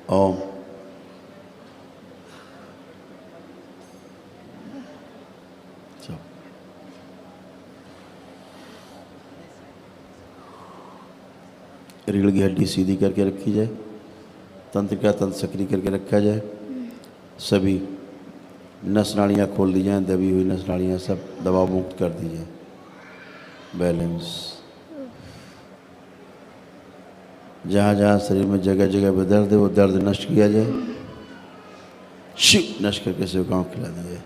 ओम। रीढ़ की हड्डी सीधी करके रखी जाए, तंत्रिका तंत्र सक्रिय करके रखा जाए, सभी नस नाड़ियाँ खोल दी जाएँ, दबी हुई नस नाड़ियाँ सब दबाव मुक्त कर दी जाए। बैलेंस। जहाँ जहाँ शरीर में जगह जगह पर दर्द है वो दर्द नष्ट किया जाए, शिव नष्ट करके शिवकाओं खिला दिया जाए।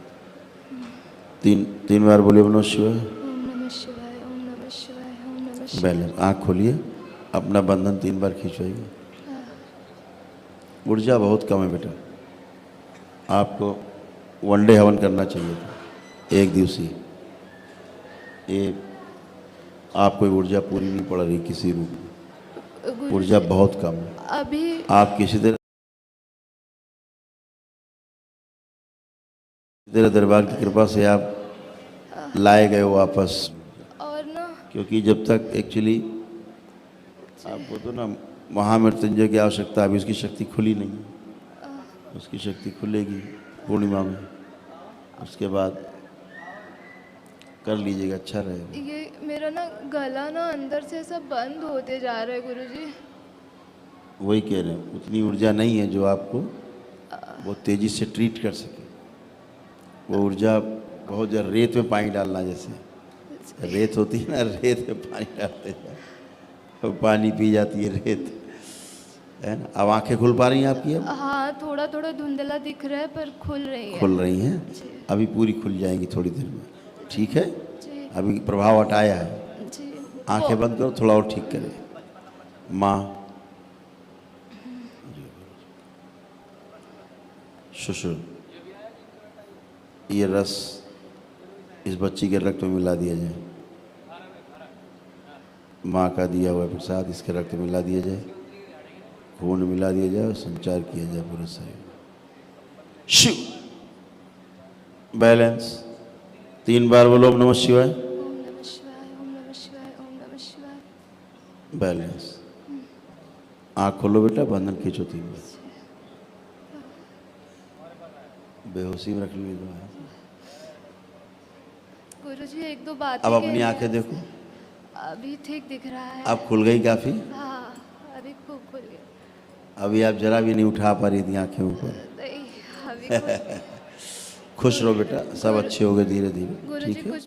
तीन बार बोलिए नमः शिवाय। ओम नमः शिवाय, ओम नमः शिवाय, ओम नमः शिवाय। बैलेंस। आँख खोलिए, अपना बंधन 3 बार खींचवाइए। ऊर्जा बहुत कम है बेटा, आपको वनडे हवन करना चाहिए था, एक दिवसीय। ये आपको ऊर्जा पूरी नहीं पड़ रही किसी रूप में, ऊर्जा बहुत कम है। अभी आप किसी तेरे दरबार की कृपा से आप लाए गए हो वापस। और ना, क्योंकि जब तक एक्चुअली आपको तो ना महामृत्युंजय की आवश्यकता, अभी उसकी शक्ति खुली नहीं है, उसकी शक्ति खुलेगी पूर्णिमा में, उसके बाद कर लीजिएगा, अच्छा रहेगा। ये मेरा ना गला ना अंदर से सब बंद होते जा रहा है गुरुजी। वही कह रहे हैं, उतनी ऊर्जा नहीं है जो आपको वो तेजी से ट्रीट कर सके। वो ऊर्जा बहुत ज़्यादा, रेत में पानी डालना, जैसे रेत होती है ना, रेत में पानी डालते जाए, और पानी पी जाती है रेत, है ना। अब आंखें खुल पा रही हैं आपकी? अब हाँ, थोड़ा थोड़ा धुंधला दिख रहा है पर खुल रही है। खुल रही हैं, अभी पूरी खुल जाएंगी थोड़ी देर में, ठीक है। अभी प्रभाव हटाया है, जी। आंखें बंद करो, थोड़ा और ठीक करें। माँ शुशु, ये रस इस बच्ची के रक्त में मिला दिया जाए, माँ का दिया हुआ प्रसाद इसके रक्त में मिला दिया जाए, खून में मिला दिया जाए और संचार किया जाए पूरे शरीर। शिव। बैलेंस। 3 बार बोलो ओम नमः शिवाय। ओम नमः शिवाय, ओम नमः शिवाय, ओम नमः शिवाय। बैलेंस। आँख खोलो बेटा, बंधन खींचो 3 बार, बेहोशी में रख ली दो। गुरुजी एक दो बातें अब अपनी आंखें देखो, अभी ठीक दिख रहा है। अब खुल गई काफ़ी। हाँ, अभी खूब खुल गया। अभी आप जरा भी नहीं उठा पा रही थी आंखें ऊपर। नहीं, अभी खुश रहो बेटा, सब अच्छे हो गए धीरे धीरे, गुरुजी ठीक है। कुछ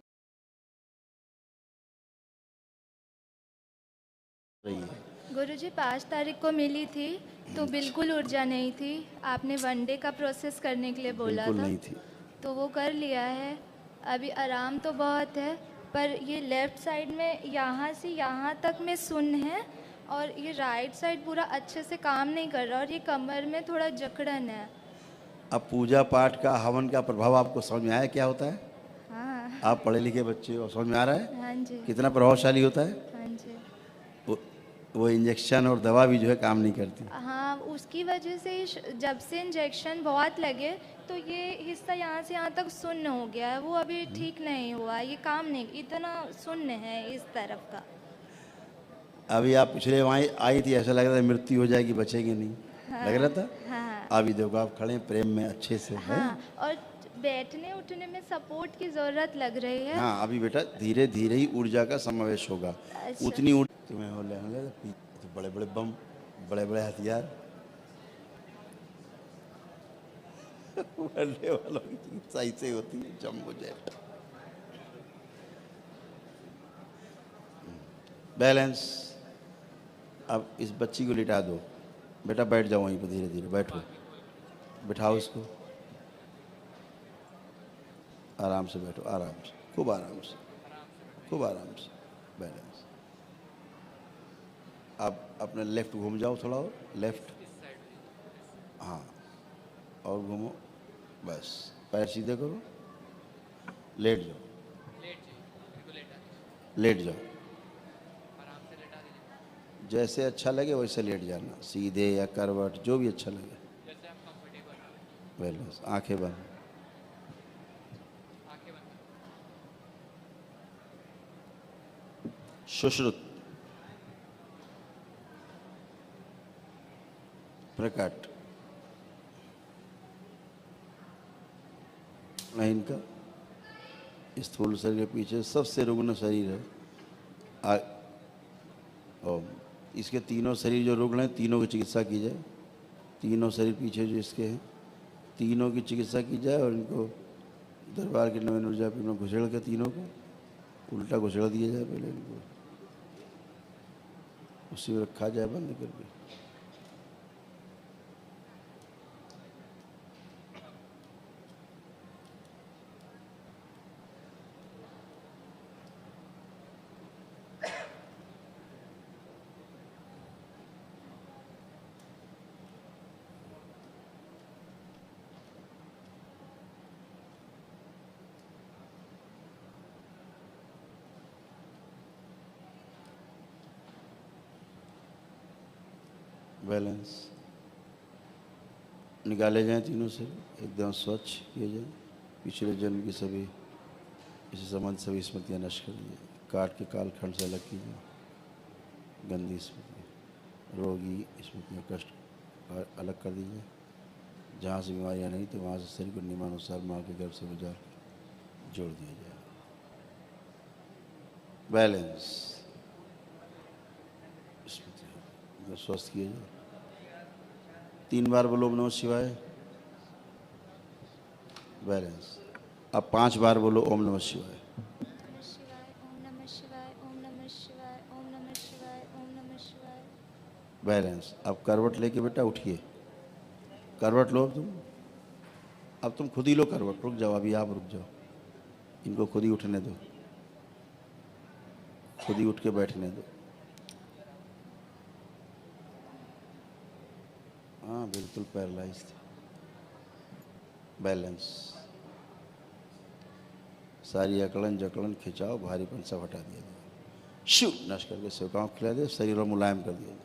गुरुजी 5 तारीख को मिली थी तो बिल्कुल ऊर्जा नहीं थी। आपने वनडे का प्रोसेस करने के लिए बोला बिल्कुल था, नहीं थी। तो वो कर लिया है। अभी आराम तो बहुत है, पर ये लेफ़्ट साइड में यहाँ से यहाँ तक में सुन्न है, और ये राइट साइड पूरा अच्छे से काम नहीं कर रहा, और ये कमर में थोड़ा जकड़न है। अब पूजा पाठ का, हवन का प्रभाव आपको समझ में आया क्या होता है? हाँ। आप पढ़े लिखे बच्चे हो, समझ में आ रहा है हाँ जी। कितना प्रभावशाली होता है? हाँ जी। वो इंजेक्शन और दवा भी जो है काम नहीं करती। हाँ, उसकी वजह से जब से इंजेक्शन बहुत लगे तो ये हिस्सा यहाँ से यहाँ तक सुन्न हो गया है। वो अभी ठीक नहीं हुआ, ये काम नहीं, इतना सुन्न है इस तरफ का। अभी आप पिछले वहाँ आई थी, ऐसा लग रहा था मृत्यु हो जाएगी, बचेंगे नहीं, हाँ, लग रहा था। हाँ, अभी देखो आप खड़े हैं प्रेम में अच्छे से, है। हाँ, और बैठने उठने में सपोर्ट की ज़रूरत लग रही है। हाँ, अभी बेटा धीरे धीरे ही ऊर्जा का समावेश होगा। अच्छा। उतनी ऊर्जा तुम्हें हो ले तो बड़े बड़े बम, बड़े बड़े हथियार बढ़ने वालों की सही से होती है, जम्बो जेट। बैलेंस। अब इस बच्ची को लिटा दो बेटा, बैठ जाओ वहीं पर, धीरे धीरे बैठो, बिठाओ इसको, आराम से बैठो, आराम से, खूब आराम से, खूब आराम से। बैलेंस। अब अपने लेफ्ट घूम जाओ थोड़ा और, लेफ्ट, हाँ, और घूमो, बस पैर सीधे करो, लेट जाओ, लेट जाओ, जैसे अच्छा लगे वैसे लेट जाना, सीधे या करवट, जो भी अच्छा लगे। बैलेंस। आंखें बंद, सुश्रुत, प्रकट, है इनका, स्थूल शरीर के पीछे सबसे रुग्ण शरीर है। और इसके तीनों शरीर जो रुग्ण हैं, तीनों की चिकित्सा की जाए। तीनों शरीर पीछे जो इसके हैं, तीनों की चिकित्सा की जाए और इनको दरबार की नवीन ऊर्जा पीठ में घुसेड़ के तीनों को उल्टा घुसेड़ दिया जाए। पहले इनको उसी में रखा जाए बंद करके। बैलेंस निकाले जाएं तीनों से, एकदम स्वच्छ किए जाएं। पिछले जन्म की सभी इसी संबंध सभी स्मृतियाँ नष्ट कर दीजिए। काट के कालखंड से अलग कीजिए गंदी स्मृति, रोगी स्मृतियाँ, कष्ट अलग कर दीजिए। जहाँ से बीमारियाँ नहीं तो वहाँ से शरीर को नियमानुसार माँ के गर्भ से गुजार जोड़ दिया जाए। बैलेंस स्मृति स्वस्थ किए जाए। 3 बार बोलो ओम नमः शिवाय। बैलेंस। अब 5 बार बोलो ओम नमः शिवाय। नमः शिवाय, ओम नमः शिवाय, ओम नमः शिवाय, ओम नमः शिवाय, ओम नमः शिवाय। बैलेंस। अब करवट लेके बेटा उठिए, करवट लो अब तुम खुद ही लो करवट। रुक जाओ, अभी आप रुक जाओ, इनको खुद ही उठने दो, खुद ही उठ के बैठने दो। हाँ बिल्कुल पैरालाइज थे। बैलेंस। सारी अकड़न जकड़न खिंचाओ, भारीपन सब हटा दिया जाए। शू नष्ट करके सेवकाओं खिला दे, शरीर और मुलायम कर दिया जाए,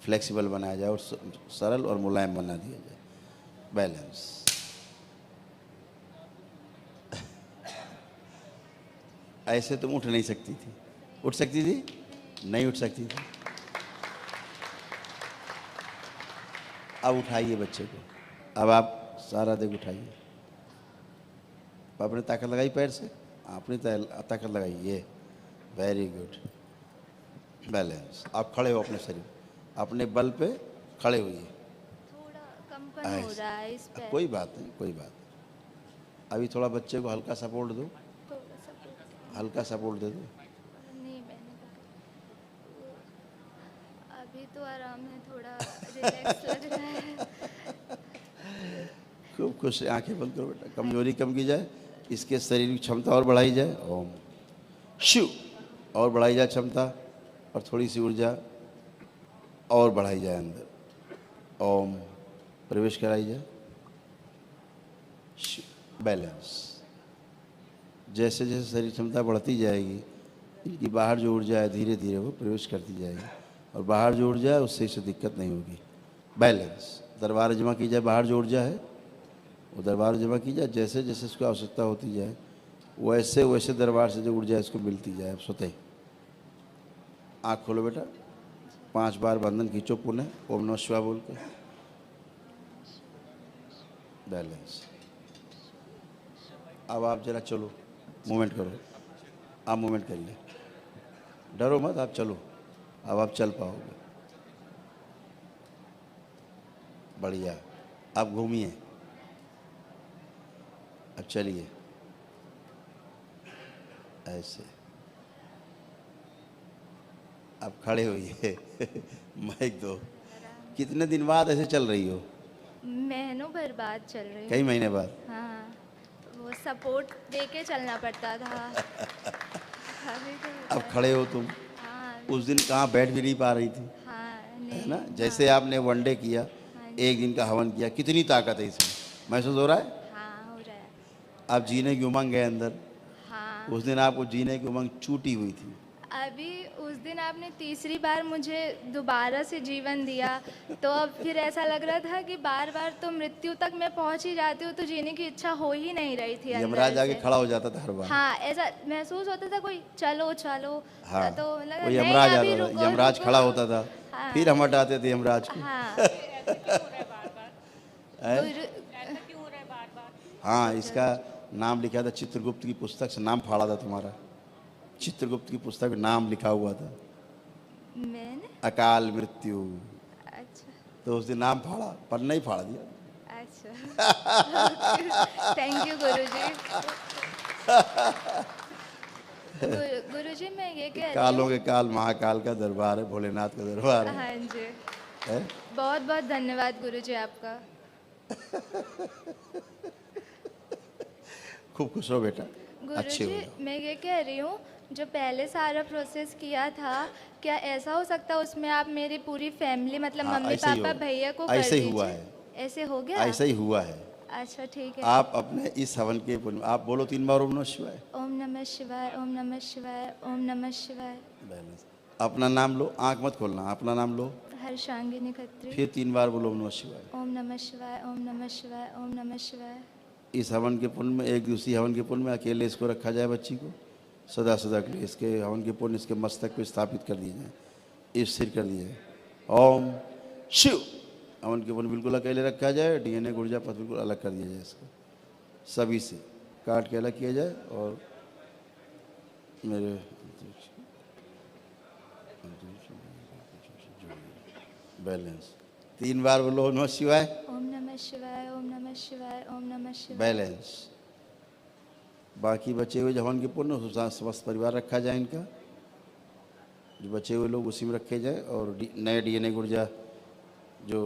फ्लेक्सिबल बनाया जाए और सरल और मुलायम बना दिया जाए। बैलेंस। ऐसे तुम उठ नहीं सकती थी। उठ सकती थी? नहीं उठ सकती थी। अब उठाइए बच्चे को। अब आप सारा देख उठाइए। आपने ताकत लगाई पैर से, आपने ताकत लगाई, ये वेरी गुड। बैलेंस। आप खड़े हो अपने शरीर, अपने बल पे खड़े हुए। थोड़ा कंपन हो रहा है इस पे। कोई बात नहीं, कोई बात नहीं। अभी थोड़ा बच्चे को हल्का सपोर्ट दो, थोड़ा सा हल्का सपोर्ट दे दो। नहीं मैंने अभी तो आराम है, थोड़ा रिलैक्स लग रहा है। खूब खुश से आंखें बंद करो बेटा। कमजोरी कम की जाए, इसके शरीर की क्षमता और बढ़ाई जाए। ओम शिव। और बढ़ाई जाए क्षमता, और थोड़ी सी ऊर्जा और बढ़ाई जाए अंदर। ओम प्रवेश कराई जाए। शिव। बैलेंस। जैसे जैसे शरीर क्षमता बढ़ती जाएगी, इनकी बाहर जो ऊर्जा है धीरे धीरे वो प्रवेश करती जाएगी, और बाहर जो ऊर्जा है उससे इसे दिक्कत नहीं होगी। बैलेंस। दरबार जमा की जाए, बाहर जो ऊर्जा है वो दरबार जमा की जाए। जैसे जैसे उसको आवश्यकता होती जाए वैसे वैसे दरबार से जो ऊर्जा है इसको मिलती जाए। अब स्वतः आँख खोलो बेटा, 5 बार बंधन खींचो पुनः ओम नमः शिवाय बोल के। बैलेंस। अब आप जरा चलो, मूवमेंट करो। आप मूवमेंट करिए, डरो मत, आप चलो। अब आप चल पाओगे। बढ़िया। अब घूमिए, अब चलिए ऐसे। अब खड़े होइए। माइक दो। कितने दिन बाद ऐसे चल रही हो? महीनों भर बाद चल रही हूँ। कई महीने बाद? हाँ, वो सपोर्ट दे के चलना पड़ता था। अभी तो अब खड़े हो तुम। हाँ उस दिन कहाँ बैठ भी नहीं पा रही थी, हाँ है नहीं ना? जैसे आपने वनडे किया, हाँ, 1 दिन का हवन किया, कितनी ताकत है इसमें, महसूस हो रहा है? हाँ हो रहा है। आप जीने की उमंग है अंदर। हाँ उस दिन आपको जीने की उमंग छूटी हुई थी। अभी उस दिन आपने तीसरी बार मुझे दोबारा से जीवन दिया, तो अब फिर ऐसा लग रहा था कि बार बार तो मृत्यु तक मैं पहुंच ही जाती हूँ, तो जीने की इच्छा हो ही नहीं रही थी अंदर यमराज आके से। खड़ा हो जाता था हर बार। हाँ ऐसा महसूस होता था, कोई चलो चलो। हाँ, तो लगा वो नहीं, यमराज अभी आता था, रुको, यमराज रुको। खड़ा होता था। हाँ। फिर हम हटाते थे यमराज को। हाँ हैं? हाँ, इसका नाम लिखा था चित्रगुप्त की पुस्तक से, नाम फाड़ा था तुम्हारा। चित्रगुप्त की पुस्तक में नाम लिखा हुआ था मैंने? अकाल मृत्यु, अच्छा तो उस दिन नाम फाड़ा, पन्ना ही फाड़ दिया। अच्छा। थैंक यू गुरुजी। गुरुजी मैं ये कह रही कालों हूँ। के काल महाकाल का दरबार है, भोलेनाथ का दरबार है, हाँ जी, है? बहुत बहुत धन्यवाद गुरुजी आपका। खूब खुश हो बेटा, अच्छे हो गुरुजी जाओ। मैं ये कह रही हूँ, जो पहले सारा प्रोसेस किया था, क्या ऐसा हो सकता है उसमें आप मेरी पूरी फैमिली मतलब हाँ, मम्मी ऐसे ही पापा होगा। भैया को कर ऐसे ही दीजिए? हुआ है। ऐसे हो गया? ऐसा ही हुआ है। अच्छा ठीक है। आप अपने इस हवन के पुण्य, आप बोलो 3 बार ओम नमः शिवाय। ओम नमः शिवाय, ओम नमः शिवाय, ओम नमः शिवाय। बैलेंस। अपना नाम लो, आंख मत खोलना, अपना नाम लो, हर्षांगिनी खत्री। फिर 3 बार बोलो ओम नमः शिवाय। ओम नमः शिवाय, ओम नमः शिवाय, ओम नमः शिवाय। इस हवन के पुण्य में, एक दूसरी हवन के पुण्य में अकेले इसको रखा जाए, बच्ची को सदा सदा के लिए इसके हवन के पुण्य इसके मस्तक पे स्थापित कर दिए जाए, स्थिर कर दिया जाए। ओम शिव। हवन के पुण्य बिल्कुल अकेले रखा जाए, DNA ऊर्जा पथ बिल्कुल अलग कर दिया जाए, इसको सभी से काट के अलग किया जाए। और मेरे बैलेंस 3 बार बोलो ओम नमः शिवाय। ओम नमः शिवाय, ओम नमः शिवाय, ओम नमः शिवाय। बैलेंस। बाकी बचे हुए हवन के पुण्य उसके साथ समस्त परिवार रखा जाए, इनका जो बचे हुए लोग उसी में रखे जाए। और नए DNA ऊर्जा, जो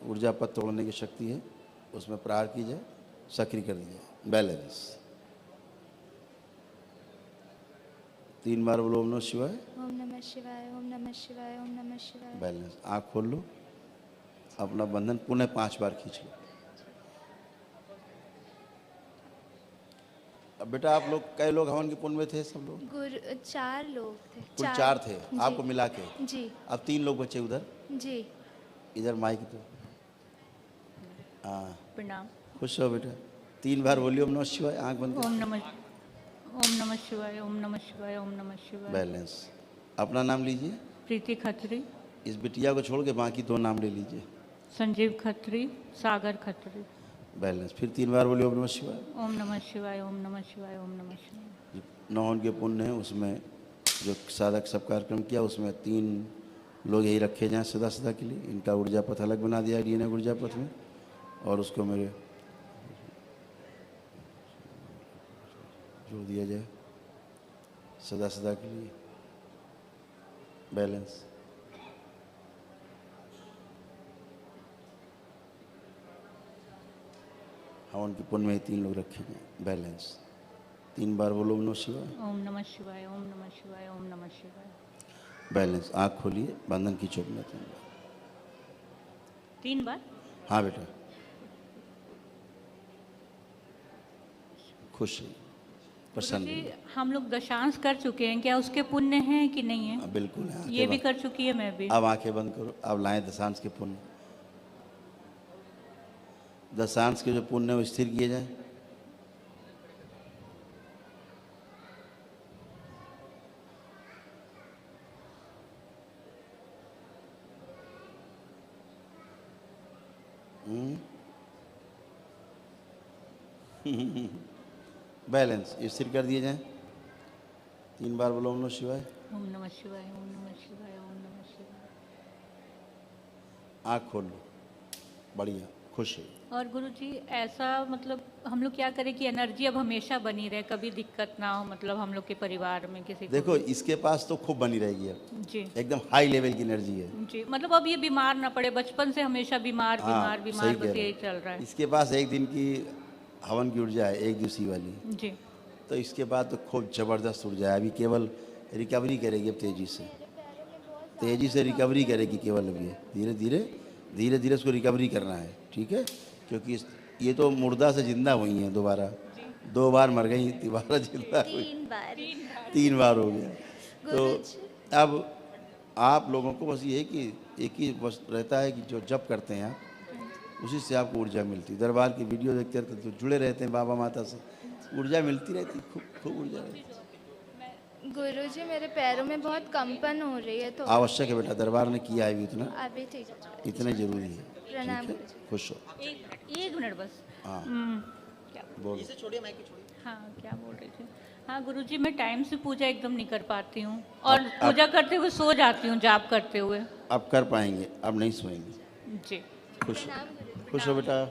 ऊर्जा पथ तोड़ने की शक्ति है उसमें प्रहार की जाए, सक्रिय कर दी जाए। बैलेंस। 3 बार बोलो ओम नमः शिवाय। ओम नमः शिवाय, ओम नमः शिवाय, ओम नमः शिवाय। बैलेंस। आँख खोल लो, अपना बंधन पुनः 5 बार खींच लो। अब बेटा आप लोग कई लोग हवन के पुण्य में थे? सब लोग? गुरु 4 लोग थे। कुल 4 थे जी। आपको मिला के। जी अब 3 लोग बचे उधर, जी। इधर माइक तो। हाँ, प्रणाम। खुश हो बेटा। 3 बार बोलिए ओम नमः शिवाय, आँख बंद कर। ओम नमः शिवाय, ओम नमः शिवाय, ओम नमः शिवाय। बैलेंस। अपना नाम लीजिए। प्रीति खत्री। इस बिटिया को छोड़ के बाकी 2 नाम ले लीजिए। संजीव खत्री, सागर खत्री। बैलेंस। फिर 3 बार बोलिए ओम नमः शिवाय। ओम नमः शिवाय, ओम नमः शिवाय, ओम नमः शिवाय। 9 हवन के पुण्य है, उसमें जो साधक सब कार्यक्रम किया उसमें 3 लोग यही रखे जाएं सदा सदा के लिए। इनका ऊर्जा पथ अलग बना दिया है DNA ऊर्जा पथ में, और उसको मेरे जोड़ दिया जाए सदा सदा के लिए। बैलेंस। हवन के पुण्य में 3 लोग रखे गए। बैलेंस। 3 बार बोलो ओम नमः शिवाय। ओम नमः शिवाय, ओम नमः शिवाय, ओम नमः शिवाय। बैलेंस। आँख खोलिए, बंधन की चोट में 3 बार। 3 बार? हाँ बेटा, खुश रहिए, प्रसन्न गुरुजी, रहिए। हम लोग दशांश कर चुके हैं, क्या उसके पुण्य हैं कि नहीं है? हाँ, बिल्कुल है। ये भी कर चुकी है, मैं भी। अब आंखें बंद करो, अब लाएं दशांश के पुण्य। दशांश के जो पुण्य है वो स्थिर किए जाए। बैलेंस स्थिर कर दिए जाए। 3 बार बोलो ओम नमः शिवाय। ओम नमः शिवाय, ओम नमः शिवाय, ओम नमः शिवाय। आँख खोल लो, बढ़िया, खुश है। और गुरुजी ऐसा मतलब हम लोग क्या करें कि एनर्जी अब हमेशा बनी रहे, कभी दिक्कत ना हो, मतलब हम लोग के परिवार में किसी को देखो इसके पास तो खूब बनी रहेगी अब, जी एकदम हाई लेवल की एनर्जी है। जी, मतलब अब ये बीमार ना पड़े, बचपन से हमेशा बीमार बीमार सही बीमार कह बस रहे यही हो। चल रहा है। इसके पास एक दिन की हवन की ऊर्जा है, एक दिवसीय वाली, जी तो इसके बाद तो खूब जबरदस्त ऊर्जा है। अभी केवल रिकवरी करेगी, अब तेजी से रिकवरी करेगी केवल। अभी धीरे धीरे धीरे धीरे उसको रिकवरी करना है, ठीक है? क्योंकि ये तो मुर्दा से जिंदा हुई हैं दोबारा, 2 बार मर गई, दोबारा जिंदा हुई, 3 बार। 3 बार हो गया। तो गुरुजी। अब आप लोगों को बस ये है कि एक ही बस रहता है कि जो जप करते हैं आप, उसी से आपको ऊर्जा मिलती है। दरबार की वीडियो देखते रहते तो जुड़े रहते हैं बाबा माता से, ऊर्जा मिलती रहती, खूब खूब ऊर्जा रहती है। गुरुजी मेरे पैरों में बहुत कंपन हो रही है, तो आवश्यक है बेटा, दरबार ने किया है भी इतना, अभी ठीक है। इतने जरूरी है। प्रणाम ठीक है? गुरुजी। खुश हो। एक मिनट बस। हाँ। क्या बोलो। हाँ क्या बोल रहे थे? हाँ गुरुजी, मैं टाइम से पूजा एकदम नहीं कर पाती हूँ और पूजा करते हुए सो जाती हूँ, जाप करते हुए। आप कर पाएंगे, आप नहीं सोएंगे। जी। खुश खुश हो बेटा।